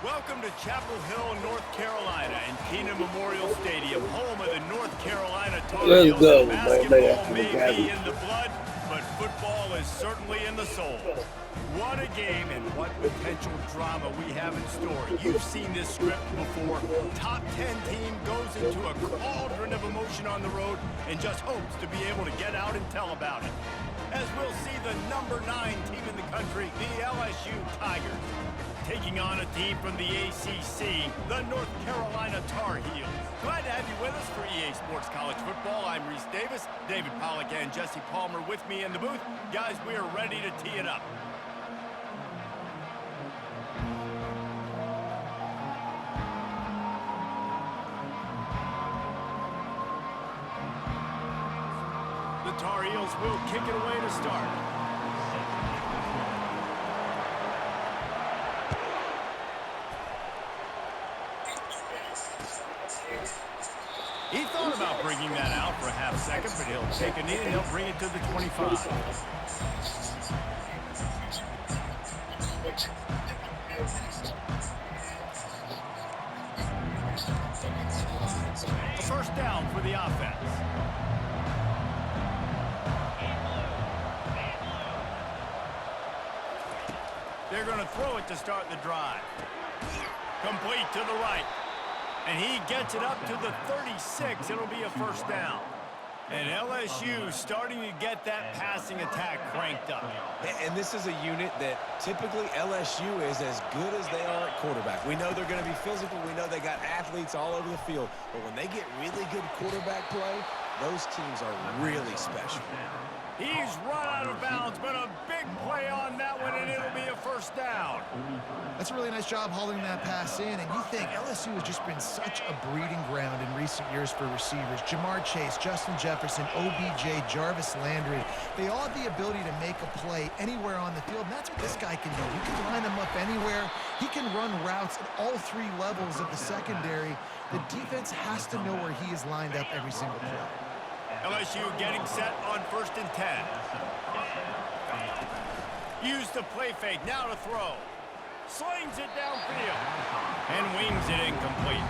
Welcome to Chapel Hill, North Carolina, and Keenan Memorial Stadium, home of the North Carolina Tar Let's Heels. go, man. Basketball may be in the blood, but football is certainly in the soul. What a game and what potential drama we have in store. You've seen this script before. Top 10 team goes into a cauldron of emotion on the road and just hopes to be able to get out and tell about it. As we'll see the number 9 team in the country, the LSU Tigers, taking on a team from the ACC, the North Carolina Tar Heels. Glad to have you with us for EA Sports College Football. I'm Reese Davis, David Pollack and Jesse Palmer with me in the booth. Guys, we are ready to tee it up. The Tar Heels will kick it away to start. He thought about bringing that out for a half second, but he'll take a knee and he'll bring it to the 25. A first down for the offense. They're going to throw it to start the drive. Complete to the right. And he gets it up to the 36. It'll be a first down. And LSU starting to get that passing attack cranked up. And this is a unit that typically LSU is as good as they are at quarterback. We know they're going to be physical. We know they got athletes all over the field. But when they get really good quarterback play, those teams are really special. He's run out of bounds, but a big play on that one, and it'll be a first down. That's a really nice job hauling that pass in, and you think LSU has just been such a breeding ground in recent years for receivers. Jamar Chase, Justin Jefferson, OBJ, Jarvis Landry. They all have the ability to make a play anywhere on the field, and that's what this guy can do. He can line them up anywhere. He can run routes at all 3 levels of the secondary. The defense has to know where he is lined up every single play. LSU getting set on 1st and 10. Use the play fake, now to throw. Slings it downfield. And wings it incomplete.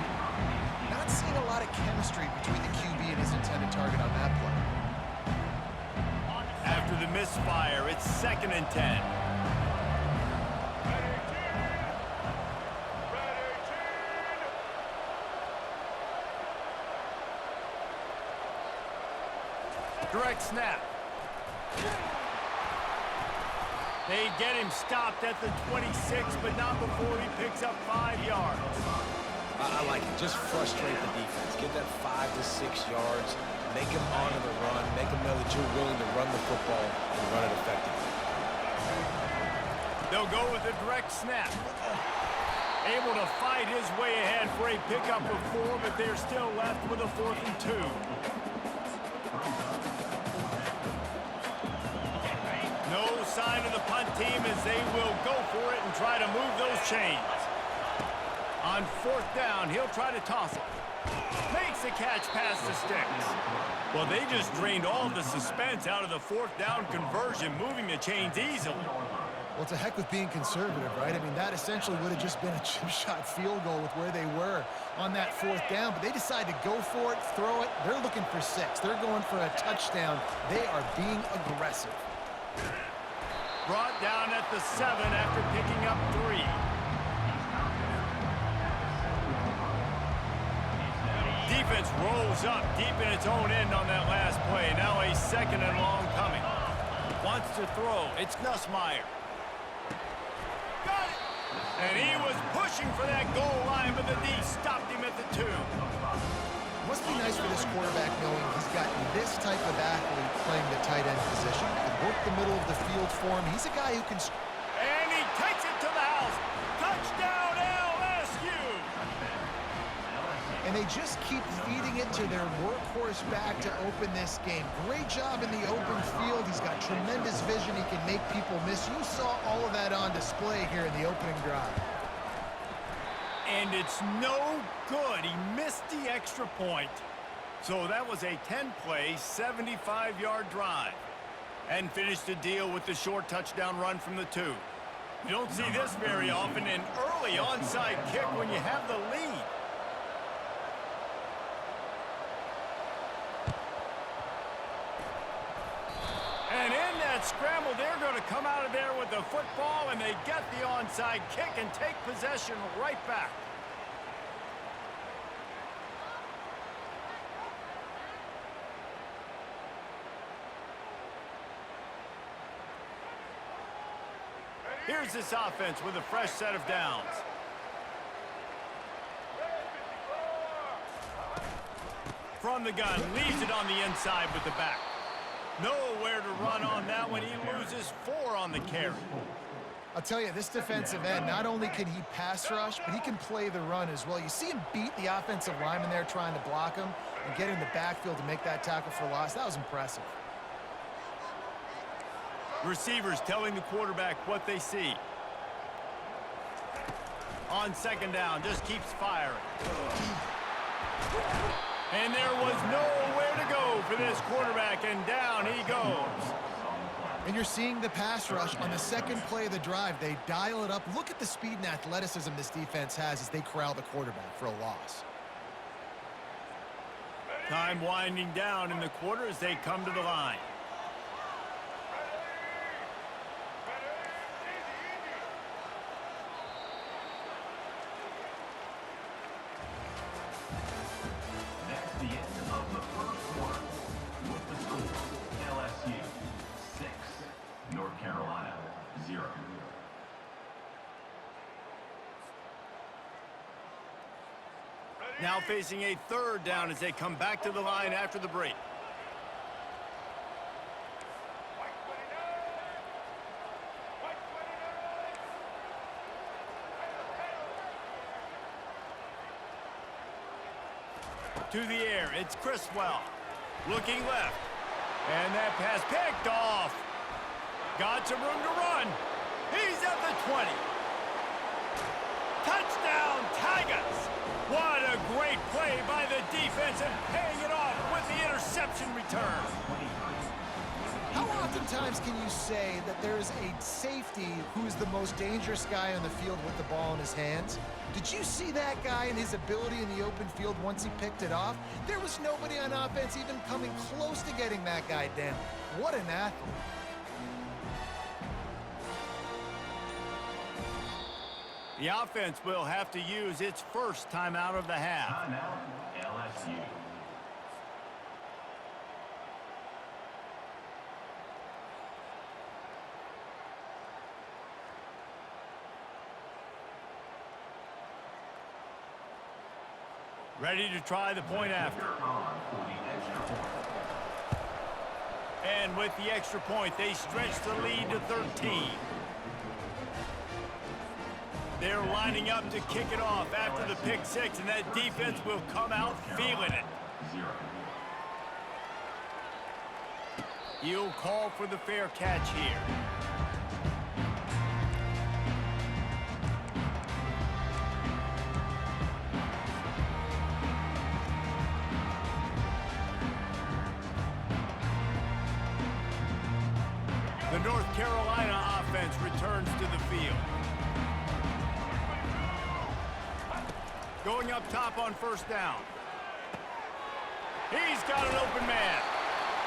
Not seeing a lot of chemistry between the QB and his intended target on that play. After the misfire, it's 2nd and 10. Direct snap. They get him stopped at the 26, but not before he picks up 5 yards. I like it. Just frustrate the defense. Get that 5 to 6 yards. Make them honor the run. Make them know that you're willing to run the football and run it effectively. They'll go with a direct snap. Able to fight his way ahead for a pickup of 4, but they're still left with a 4th and 2. No sign of the punt team as they will go for it and try to move those chains. On 4th down, he'll try to toss it. Makes the catch past the sticks. Well, they just drained all the suspense out of the 4th down conversion, moving the chains easily. Well, it's a heck with being conservative, right? I mean, that essentially would have just been a chip shot field goal with where they were on that 4th down, but they decide to go for it, throw it. They're looking for 6. They're going for a touchdown. They are being aggressive. Brought down at the 7 after picking up 3. Defense rolls up deep in its own end on that last play. Now a 2nd and long coming. Wants to throw. It's Nussmeier. Got it! And he was pushing for that goal line, but the D stopped him at the 2. Must be nice for this quarterback knowing he's got this type of athlete playing the tight end position. He can work the middle of the field for him. He's a guy who can... And he takes it to the house. Touchdown, LSU! And they just keep feeding it to their workhorse back to open this game. Great job in the open field. He's got tremendous vision. He can make people miss. You saw all of that on display here in the opening drive. And it's no good. He missed the extra point. So that was a 10-play, 75-yard drive. And finished the deal with the short touchdown run from the 2. You don't see this very often, an early onside kick when you have the lead. And in that scramble, they're going to come out of there with the football, and they get the onside kick and take possession right back. Here's this offense with a fresh set of downs. From the gun, leaves it on the inside with the back. Nowhere to run on that one. He loses 4 on the carry. I'll tell you, this defensive end, not only can he pass rush, but he can play the run as well. You see him beat the offensive lineman there trying to block him and get in the backfield to make that tackle for loss. That was impressive. Receivers telling the quarterback what they see. On second down, just keeps firing. And there was nowhere to go for this quarterback, and down he goes. And you're seeing the pass rush on the second play of the drive. They dial it up. Look at the speed and athleticism this defense has as they corral the quarterback for a loss. Time winding down in the quarter as they come to the line. Now facing a third down as they come back to the line after the break. To the air, it's Criswell. Looking left. And that pass picked off. Got some room to run. He's at the 20. Touchdown, Tigers! What a great play by the defense and paying it off with the interception return. How oftentimes can you say that there is a safety who is the most dangerous guy on the field with the ball in his hands? Did you see that guy and his ability in the open field once he picked it off? There was nobody on offense even coming close to getting that guy down. What an athlete. The offense will have to use its first timeout of the half. Timeout, LSU. Ready to try the point after. And with the extra point, they stretch the lead to 13. They're lining up to kick it off after the pick six, and that defense will come out feeling it. He'll call for the fair catch here. The North Carolina offense returns to the field. Going up top on first down. He's got an open man.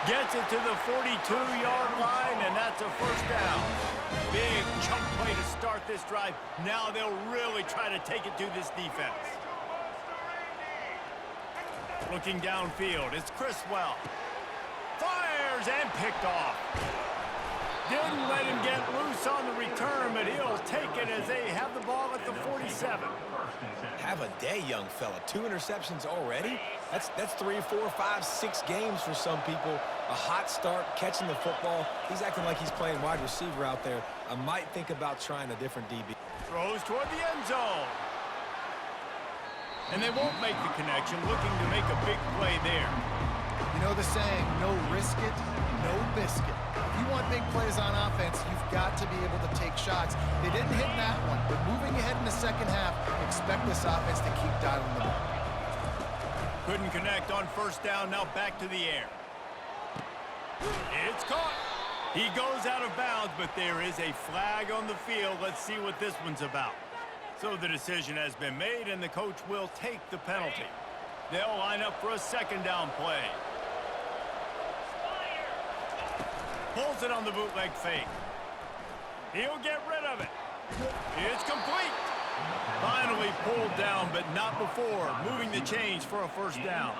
Gets it to the 42-yard line, and that's a first down. Big chunk play to start this drive. Now they'll really try to take it to this defense. Looking downfield, it's Criswell. Fires and picked off. Didn't let him get loose on the return, but he'll take it as they have the ball at the 47. Have a day, young fella. 2 interceptions already? That's 3, 4, 5, 6 games for some people. A hot start, catching the football. He's acting like he's playing wide receiver out there. I might think about trying a different DB. Throws toward the end zone. And they won't make the connection, looking to make a big play there. You know the saying, no risk it, no biscuit. If you want big plays on offense, you've got to be able to take shots. They didn't hit that one, but moving ahead in the second half, expect this offense to keep dialing them up. Couldn't connect on first down, now back to the air. It's caught. He goes out of bounds, but there is a flag on the field. Let's see what this one's about. So the decision has been made, and the coach will take the penalty. They'll line up for a second down play. Pulls it on the bootleg fake. He'll get rid of it. It's complete. Finally pulled down, but not before moving the chains for a first down.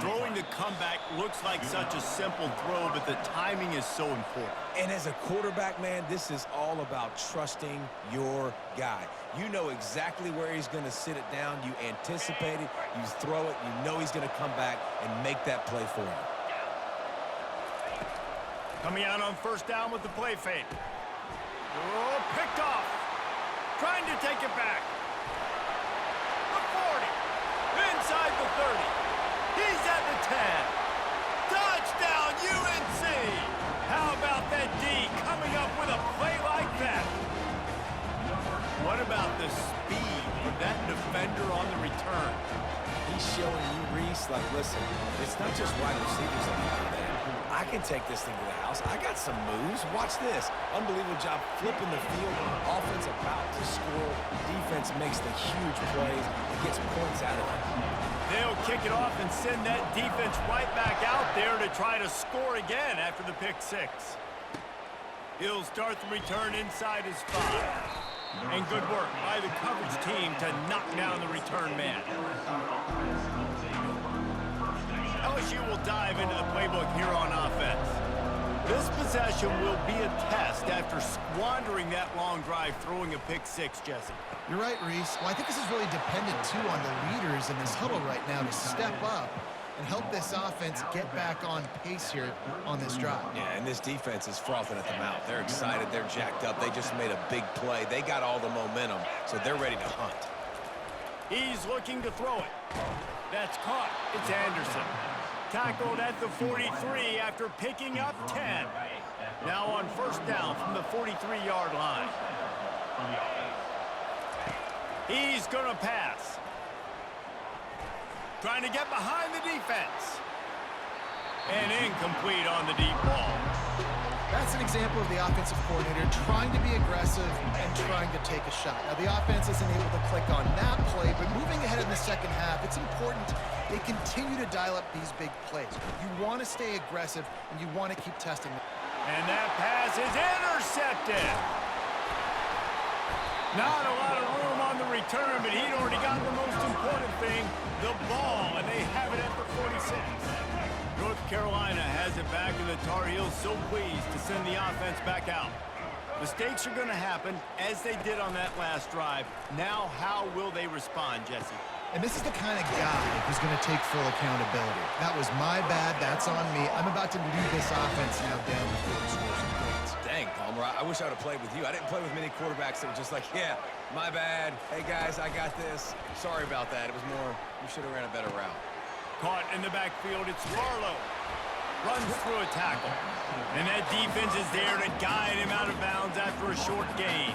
Throwing the comeback looks like such a simple throw, but the timing is so important. And as a quarterback, man, this is all about trusting your guy. You know exactly where he's going to sit it down. You anticipate it. You throw it. You know he's going to come back and make that play for you. Coming out on first down with the play fake. Oh, picked off. Trying to take it back. The 40. Inside the 30. He's at the 10. Touchdown, UNC. How about that D coming up with a play like that? What about the speed of that defender on the return? He's showing you, Reese, like, listen, it's not just wide receivers that can do that. I can take this thing to the house. I got some moves. Watch this. Unbelievable job flipping the field. Offense about to score. Defense makes the huge plays and gets points out of it. They'll kick it off and send that defense right back out there to try to score again after the pick six. He'll start the return inside his 5. And good work by the coverage team to knock down the return man. LSU will dive into the playbook here on offense. This possession will be a test after squandering that long drive throwing a pick six, Jesse. You're right, Reese. Well, I think this is really dependent, too, on the leaders in this huddle right now to step up and help this offense get back on pace here on this drive. Yeah, and this defense is frothing at the mouth. They're excited. They're jacked up. They just made a big play. They got all the momentum, so they're ready to hunt. He's looking to throw it. That's caught. It's Anderson. Tackled at the 43 after picking up 10. Now on first down from the 43-yard line. He's going to pass. Trying to get behind the defense. And incomplete on the deep ball. That's an example of the offensive coordinator trying to be aggressive and trying to take a shot. Now, the offense isn't able to click on that play, but moving ahead in the second half, it's important they continue to dial up these big plays. You want to stay aggressive, and you want to keep testing them. And that pass is intercepted. Not a lot of room on the return, but he'd already got the most important thing, the ball, and they have it at the 46. North Carolina has it back, and the Tar Heels so pleased to send the offense back out. Mistakes are going to happen, as they did on that last drive. Now, how will they respond, Jesse? And this is the kind of guy who's going to take full accountability. That was my bad. That's on me. I'm about to lead this offense now down the field and score some points. Dang, Palmer, I wish I would have played with you. I didn't play with many quarterbacks that were just like, yeah, my bad. Hey, guys, I got this. Sorry about that. It was more, you should have ran a better route. Caught in the backfield, it's Barlow. Runs through a tackle. And that defense is there to guide him out of bounds after a short gain.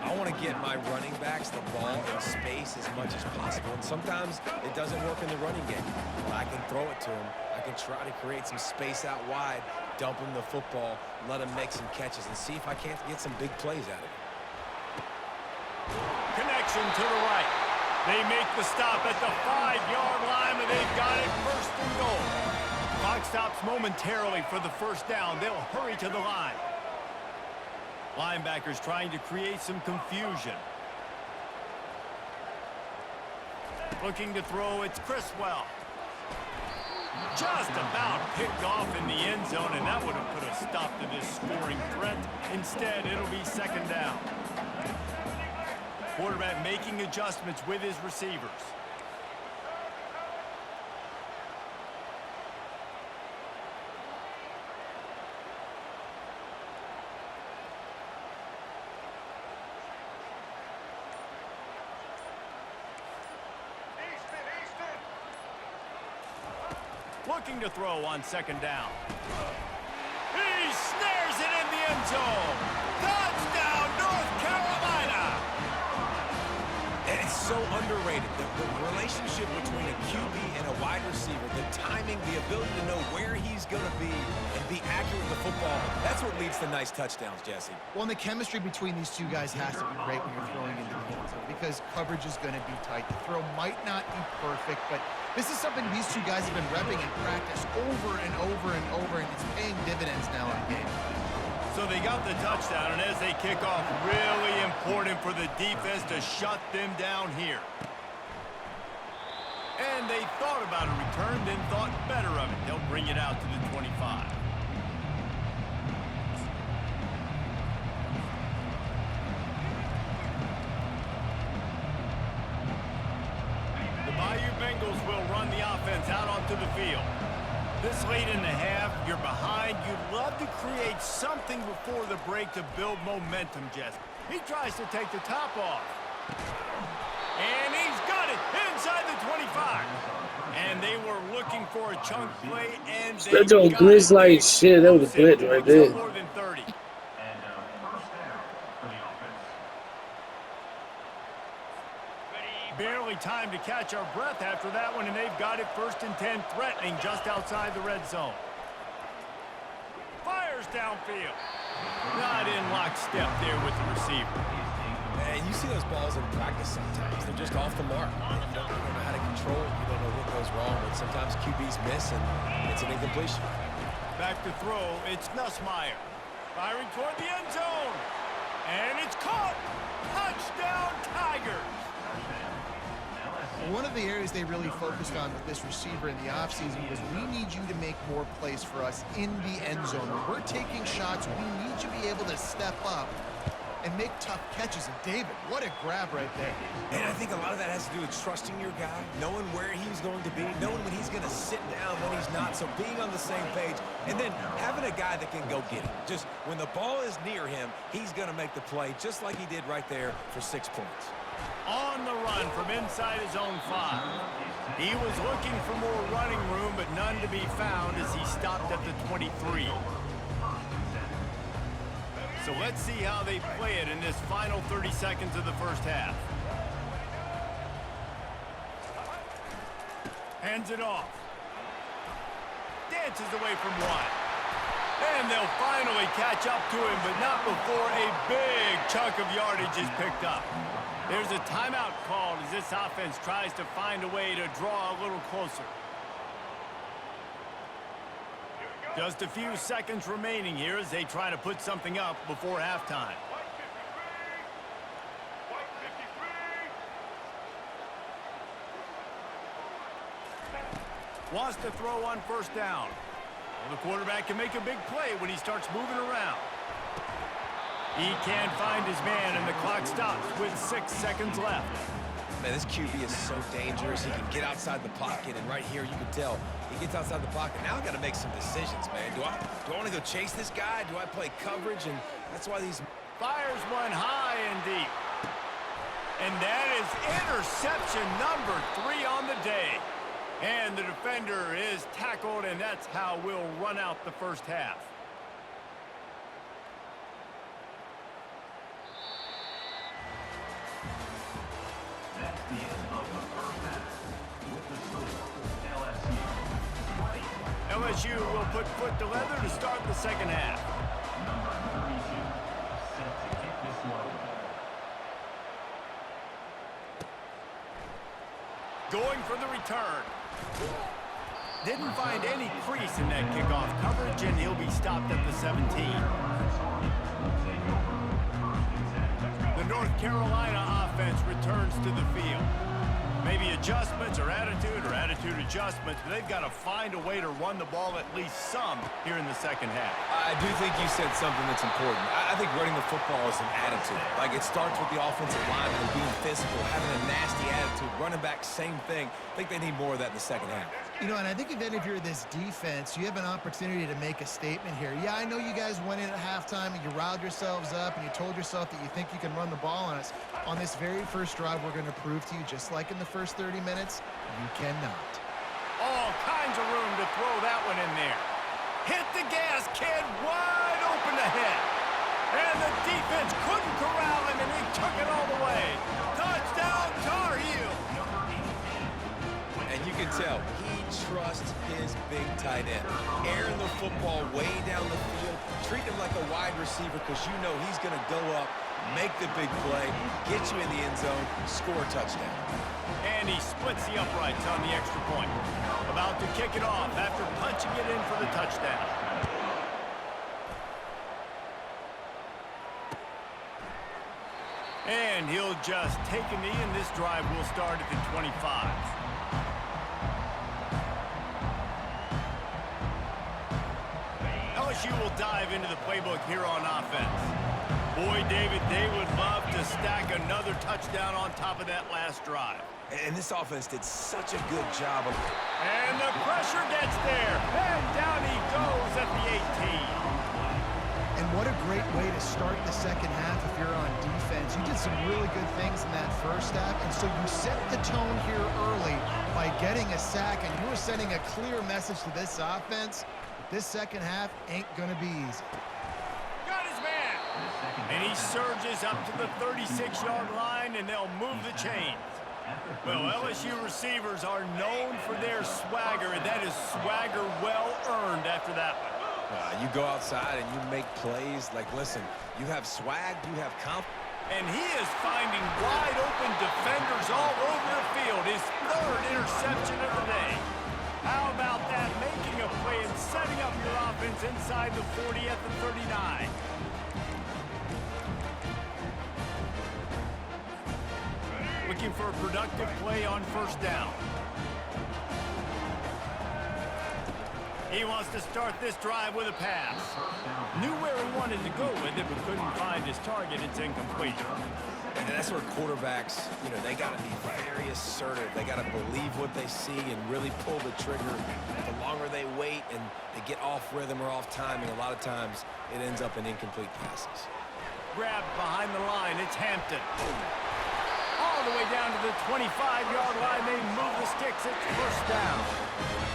I want to get my running backs the ball in space as much as possible. And sometimes it doesn't work in the running game. But I can throw it to him. I can try to create some space out wide, dump him the football, let him make some catches, and see if I can't get some big plays out of it. Connection to the right. They make the stop at the 5-yard line, and they've got it first and goal. Clock stops momentarily for the first down. They'll hurry to the line. Linebackers trying to create some confusion. Looking to throw, it's Criswell. Just about picked off in the end zone, and that would have put a stop to this scoring threat. Instead, it'll be second down. Quarterback making adjustments with his receivers. Looking to throw on second down. He snares it in the end zone. Touchdown, North Carolina! And it's so underrated. The relationship between a QB and a wide receiver receiver. The timing, the ability to know where he's going to be and be accurate with the football, that's what leads to nice touchdowns, Jesse. Well, and the chemistry between these two guys has to be great when you're throwing into the end zone because coverage is going to be tight. The throw might not be perfect, but this is something these two guys have been repping in practice over and over and over, and it's paying dividends now in game. So they got the touchdown, and as they kick off, really important for the defense to shut them down here. And they thought about a return, then thought better of it. They'll bring it out to the 25. The Bayou Bengals will run the offense out onto the field. This late in the half, you're behind. You'd love to create something before the break to build momentum, Jesse. He tries to take the top off. And he's got it inside the 25. And they were looking for a chunk play, and they That don't blitz like shit. That was a blitz right there. More than 30. Barely time to catch our breath after that one, and they've got it 1st and 10, threatening just outside the red zone. Fires downfield. Not in lockstep there with the receiver. And you see those balls in practice sometimes. They're just off the mark. You don't know how to control it. You don't know what goes wrong, but sometimes QBs miss, and it's an incompletion. Back to throw, it's Nussmeier. Firing toward the end zone. And it's caught. Touchdown, Tigers. One of the areas they really focused on with this receiver in the offseason was we need you to make more plays for us in the end zone. When we're taking shots, we need you to be able to step up and make tough catches. And David, what a grab right there. And I think a lot of that has to do with trusting your guy, knowing where he's going to be, knowing when he's going to sit down, when he's not, so being on the same page, and then having a guy that can go get it. Just when the ball is near him, he's going to make the play, just like he did right there for 6 points. On the run from inside his own 5. He was looking for more running room, but none to be found as he stopped at the 23. So let's see how they play it in this final 30 seconds of the first half. Hands it off. Dances away from one. And they'll finally catch up to him, but not before a big chunk of yardage is picked up. There's a timeout called as this offense tries to find a way to draw a little closer. Just a few seconds remaining here as they try to put something up before halftime. Wants to throw on 1st down. Well, the quarterback can make a big play when he starts moving around. He can't find his man, and the clock stops with 6 seconds left. Man, this QB is so dangerous. He can get outside the pocket, and right here you can tell he gets outside the pocket. Now I got to make some decisions, man. Do I want to go chase this guy? Do I play coverage? And that's why these fires one high and deep. And that is interception number 3 on the day. And the defender is tackled, and that's how we'll run out the first half. LSU will put foot to leather to start the second half. Going for the return. Didn't find any crease in that kickoff coverage, and he'll be stopped at the 17. The North Carolina offense returns to the field. Maybe adjustments or attitude adjustments, but they've got to find a way to run the ball at least some here in the second half. I do think you said something that's important. I think running the football is an attitude. Like, it starts with the offensive lineman and being physical, having a nasty attitude. Running back, same thing. I think they need more of that in the second half. You know, and I think even if you're this defense, you have an opportunity to make a statement here. Yeah, I know you guys went in at halftime and you riled yourselves up and you told yourself that you think you can run the ball on us. On this very first drive, we're going to prove to you, just like in the first 30 minutes, you cannot. All kinds of room to throw that one in there. Hit the gas, kid, wide open ahead. And the defense couldn't corral him, and he took it all the way. Touchdown, Tar Heels. And you can tell he trusts his big tight end. Airing the football way down the field, treat him like a wide receiver because you know he's going to go up, make the big play, get you in the end zone, score a touchdown. And he splits the uprights on the extra point. About to kick it off after punching it in for the touchdown. And he'll just take a knee, and this drive will start at the 25. LSU will dive into the playbook here on offense. Boy, David, they would love to stack another touchdown on top of that last drive. And this offense did such a good job of... And the pressure gets there. And down he goes at the 18. And what a great way to start the second half if you're on defense. You did some really good things in that first half, and so you set the tone here early by getting a sack, and you were sending a clear message to this offense. This second half ain't going to be easy. Got his man. And he surges up to the 36-yard line, and they'll move the chains. Well, LSU receivers are known for their swagger, and that is swagger well earned after that one. You go outside and you make plays. Like, listen, you have swag, you have confidence. And he is finding wide open defenders all over the field. His third interception of the day. How about that? Making a play and setting up your offense inside the 40 at the 39. Looking for a productive play on first down. He wants to start this drive with a pass. Knew where he wanted to go with it, but couldn't find his target. It's incomplete. And that's where quarterbacks, you know, they got to be very assertive. They got to believe what they see and really pull the trigger. The longer they wait and they get off rhythm or off timing, a lot of times it ends up in incomplete passes. Grabbed behind the line. It's Hampton. All the way down to the 25-yard line. They move the sticks. It's first down.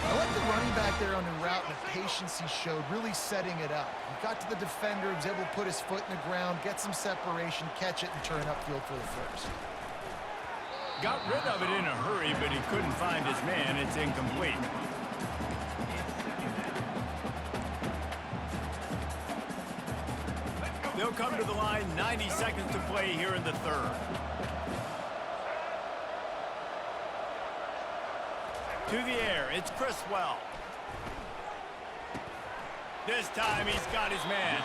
I like the running back there on the route and the patience he showed, really setting it up. He got to the defender, he was able to put his foot in the ground, get some separation, catch it, and turn upfield for the first. Got rid of it in a hurry, but he couldn't find his man. It's incomplete. They'll come to the line, 90 seconds to play here in the third. To the air, it's Criswell. This time he's got his man.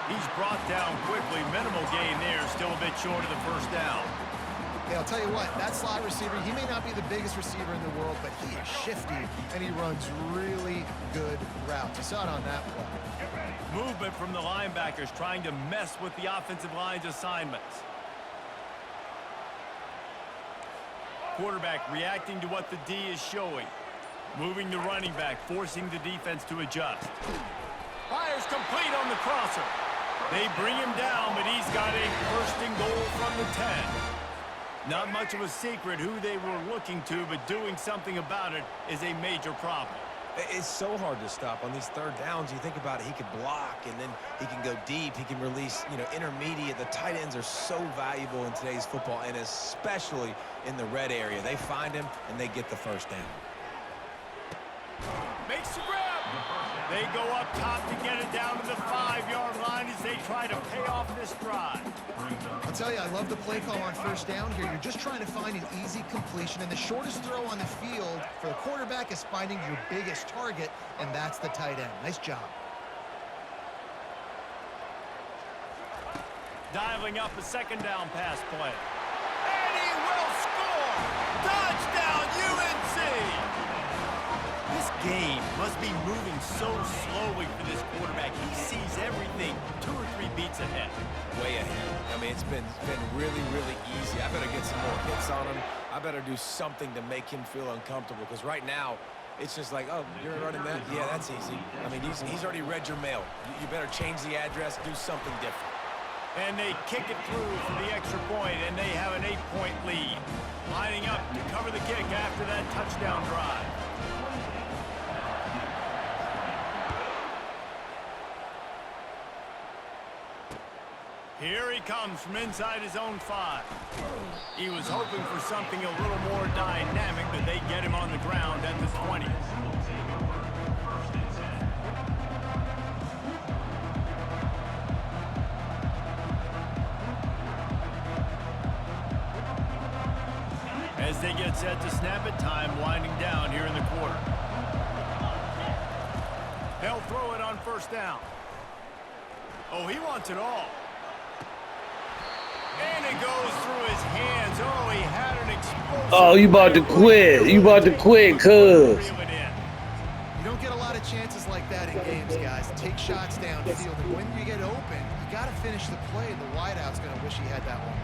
He's brought down quickly. Minimal gain there, still a bit short of the first down. Hey, I'll tell you what, that slot receiver, he may not be the biggest receiver in the world, but he is shifty, and he runs really good routes. You saw it on that play. Movement from the linebackers trying to mess with the offensive line's assignments. Quarterback reacting to what the D is showing. Moving the running back, forcing the defense to adjust. Fires complete on the crosser. They bring him down, but he's got a first and goal from the 10. Not much of a secret who they were looking to, but doing something about it is a major problem. It's so hard to stop on these third downs. You think about it, he could block, and then he can go deep. He can release, you know, intermediate. The tight ends are so valuable in today's football, and especially in the red area. They find him, and they get the first down. Makes the grab. They go up top to get it down to the 5-yard line as they try to pay off this drive. I'll tell you, I love the play call on first down here. You're just trying to find an easy completion, and the shortest throw on the field for the quarterback is finding your biggest target, and that's the tight end. Nice job. Dialing up a second down pass play. And he will score! Touchdown, UNC! This game must be moving so slowly for this quarterback. He sees everything 2 or 3 beats ahead. Way ahead. I mean, it's been really, really easy. I better get some more hits on him. I better do something to make him feel uncomfortable, because right now, it's just like, oh, you're running that? Yeah, that's easy. I mean, he's already read your mail. You better change the address, do something different. And they kick it through for the extra point, and they have an 8-point lead. Lining up to cover the kick after that touchdown drive. Here he comes from inside his own 5. He was hoping for something a little more dynamic, but they get him on the ground at the 20. As they get set to snap it, time winding down here in the quarter. They'll throw it on first down. Oh, he wants it all. And it goes through his hands. Oh, he had an explosive. Oh, you about to quit. You about to quit, cuz. You don't get a lot of chances like that in games, guys. Take shots downfield, and when you get open, you got to finish the play. The wideout's going to wish he had that one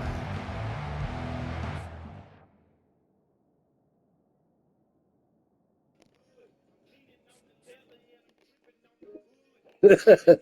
back.